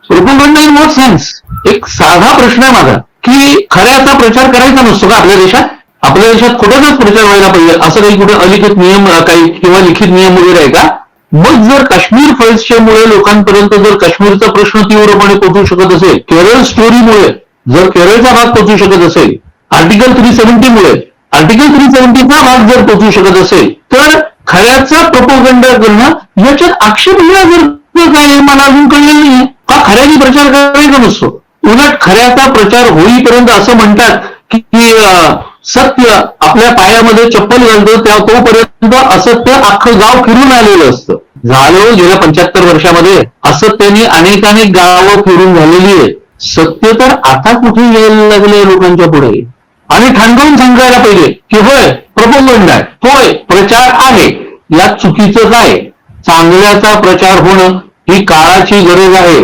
Propaganda in what sense? एक साधा प्रश्न आहे माझा, की खऱ्याचा प्रचार करायचा नसतो का आपल्या देशात? आपल्या देशात खोट्याचाच प्रचार व्हायला पाहिजे असं काही कुठे अलिखित नियम काही किंवा लिखित नियम वगैरे आहे का? मग जर काश्मीर फाईल्सच्या मुळे लोकांपर्यंत जर काश्मीरचा प्रश्न तीव्रपणे पोहोचू शकत असेल, केरळ स्टोरीमुळे जर केरळचा भाग पोहोचू शकत असेल, आर्टिकल 370 मुळे आर्टिकल 370चा भाग जर पोहोचू शकत असेल, तर खऱ्याचा प्रोपोगंडा करणं याच्यात आक्षेप जर काय मला अजून कळलेलं नाही का? खऱ्याचा प्रचार करायचा नसतो. उलट खऱ्याचा प्रचार होईपर्यंत असं म्हणतात की सत्य आपल्या पायामध्ये चप्पल घालतो त्या तोपर्यंत असत्य अख्खं गाव फिरून आलेलं असतं. झालं गेल्या 75 वर्षामध्ये असत्याने अनेक गावं फिरून झालेली आहे. सत्य तर आता कुठे यायला लागले लोकांच्या पुढे, आणि ठाणकावून सांगायला पाहिजे की होय प्रोपगंडा आहे, होय प्रचार आहे. यात चुकीचं काय? चांगल्याचा प्रचार होणं ही काळाची गरज आहे.